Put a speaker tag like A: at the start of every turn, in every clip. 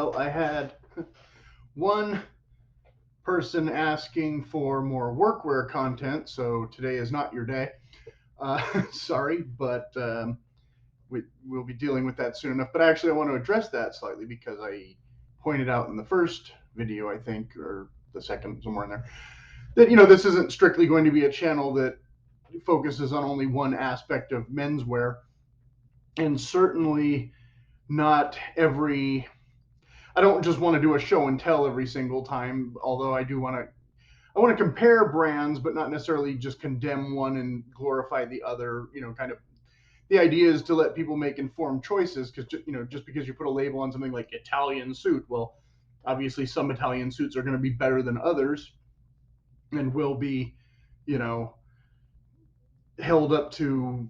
A: Well, I had one person asking for more workwear content, so today is not your day. Sorry, but we'll be dealing with that soon enough. But actually, I want to address that slightly because I pointed out in the first video, I think, or the second, somewhere in there, that this isn't strictly going to be a channel that focuses on only one aspect of menswear, and certainly not every. I don't just want to do a show and tell every single time, although I want to compare brands, but not necessarily just condemn one and glorify the other. Kind of the idea is to let people make informed choices, because just because you put a label on something like Italian suit, well, obviously some Italian suits are going to be better than others, and will be, you know, held up to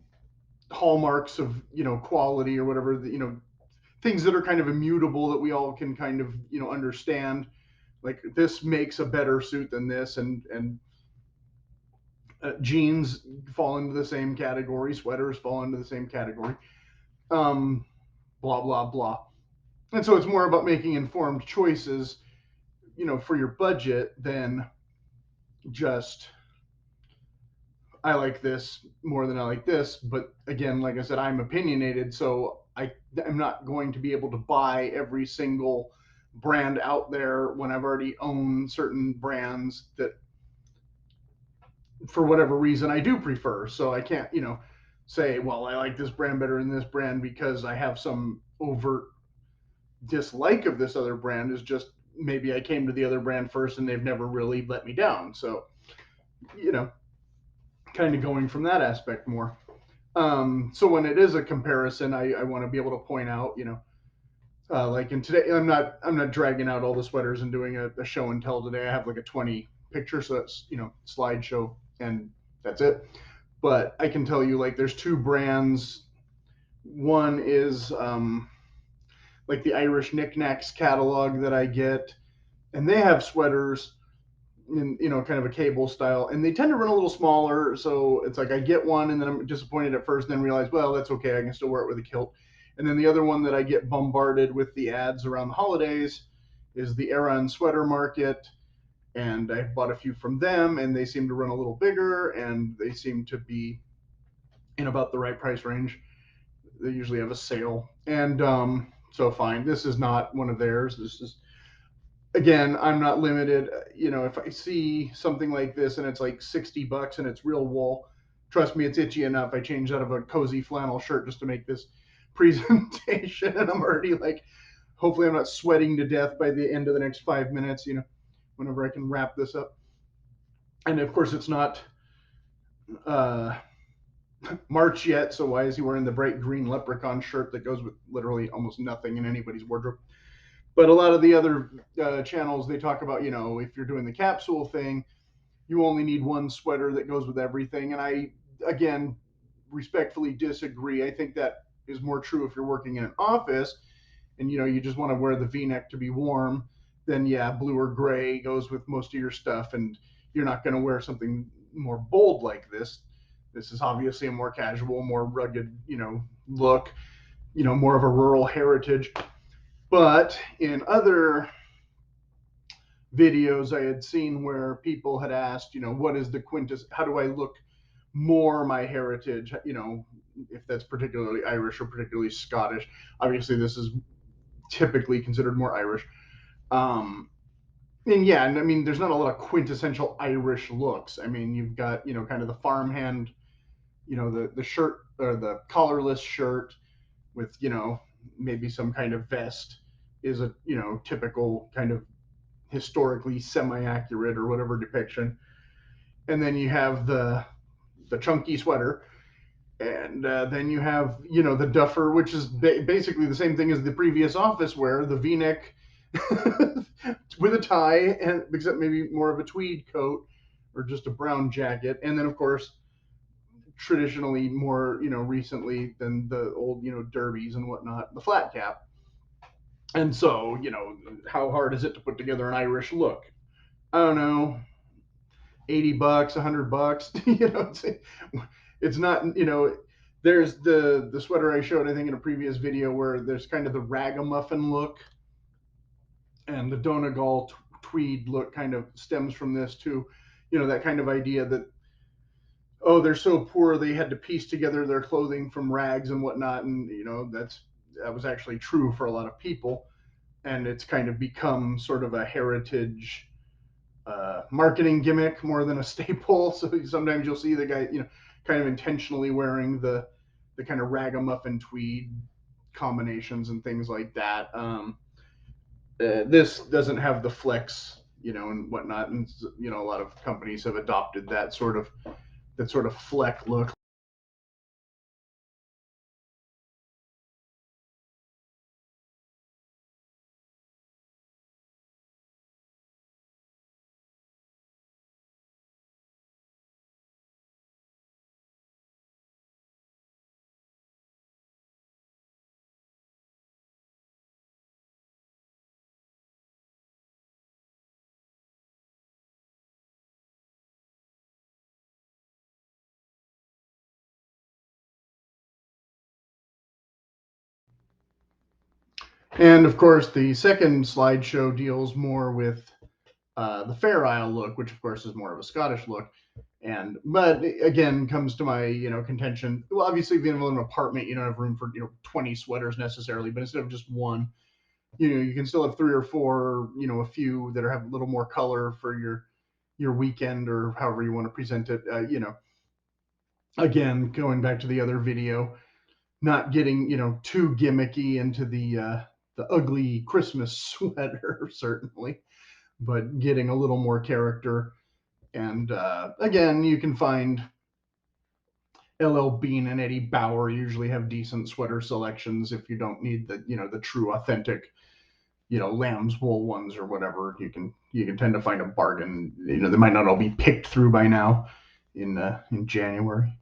A: hallmarks of quality or whatever. Things that are kind of immutable that we all can kind of understand. Like, this makes a better suit than this, and jeans fall into the same category, sweaters fall into the same category, um, blah blah blah. And so it's more about making informed choices, for your budget, than just I like this more than I like this. But again, like I said, I'm opinionated, so I'm not going to be able to buy every single brand out there when I've already owned certain brands that, for whatever reason, I do prefer. So I can't, say, well, I like this brand better than this brand because I have some overt dislike of this other brand. Is just maybe I came to the other brand first and they've never really let me down. So, you know, kind of going from that aspect more. So when it is a comparison, I want to be able to point out, like in today, I'm not dragging out all the sweaters and doing a show and tell today. I have like a 20 picture, so it's slideshow, and that's it. But I can tell you, like, there's two brands. One is like the Irish Knickknacks catalog that I get, and they have sweaters in kind of a cable style, and they tend to run a little smaller. So it's like I get one, and then I'm disappointed at first, then realize, well, that's okay, I can still wear it with a kilt. And then the other one that I get bombarded with the ads around the holidays is the Aran sweater market, and I've bought a few from them, and they seem to run a little bigger, and they seem to be in about the right price range. They usually have a sale, and so fine. This is not one of theirs. This is, again, I'm not limited. If I see something like this and it's like $60 and it's real wool, trust me, it's itchy enough. I changed out of a cozy flannel shirt just to make this presentation, and I'm already like, hopefully, I'm not sweating to death by the end of the next 5 minutes. Whenever I can wrap this up, and of course, it's not uh, March yet. So why is he wearing the bright green leprechaun shirt that goes with literally almost nothing in anybody's wardrobe? But a lot of the other channels, they talk about, if you're doing the capsule thing, you only need one sweater that goes with everything. And I, again, respectfully disagree. I think that is more true if you're working in an office and, you just want to wear the V-neck to be warm. Then, yeah, blue or gray goes with most of your stuff. And you're not going to wear something more bold like this. This is obviously a more casual, more rugged, look, more of a rural heritage. But in other videos I had seen where people had asked, what is the quintess? How do I look more my heritage? If that's particularly Irish or particularly Scottish. Obviously, this is typically considered more Irish. And yeah, and I mean, there's not a lot of quintessential Irish looks. I mean, you've got, kind of the farmhand, the shirt, or the collarless shirt with, maybe some kind of vest is a, typical kind of historically semi-accurate or whatever depiction. And then you have the chunky sweater, and then you have, the duffer, which is basically the same thing as the previous office wear, the V-neck with a tie, and except maybe more of a tweed coat or just a brown jacket. And then, of course, traditionally more, recently than the old, derbies and whatnot, the flat cap. And so, how hard is it to put together an Irish look? I don't know, $80, $100. It's not. There's the sweater I showed, I think, in a previous video, where there's kind of the ragamuffin look, And the Donegal tweed look kind of stems from this too. That kind of idea that, oh, they're so poor they had to piece together their clothing from rags and whatnot, and that was actually true for a lot of people, and it's kind of become sort of a heritage marketing gimmick more than a staple. So sometimes you'll see the guy, kind of intentionally wearing the kind of ragamuffin tweed combinations and things like that. This doesn't have the flecks, and whatnot, and a lot of companies have adopted that sort of fleck look. And of course, the second slideshow deals more with the Fair Isle look, which of course is more of a Scottish look. But again, comes to my contention. Well, obviously, if you live in an apartment, you don't have room for 20 sweaters necessarily. But instead of just one, you can still have three or four, a few that have a little more color for your weekend or however you want to present it. Again, going back to the other video, not getting too gimmicky into the ugly Christmas sweater certainly, but getting a little more character. And again, you can find LL Bean and Eddie Bauer usually have decent sweater selections if you don't need the true authentic lamb's wool ones or whatever. You can tend to find a bargain. They might not all be picked through by now in January.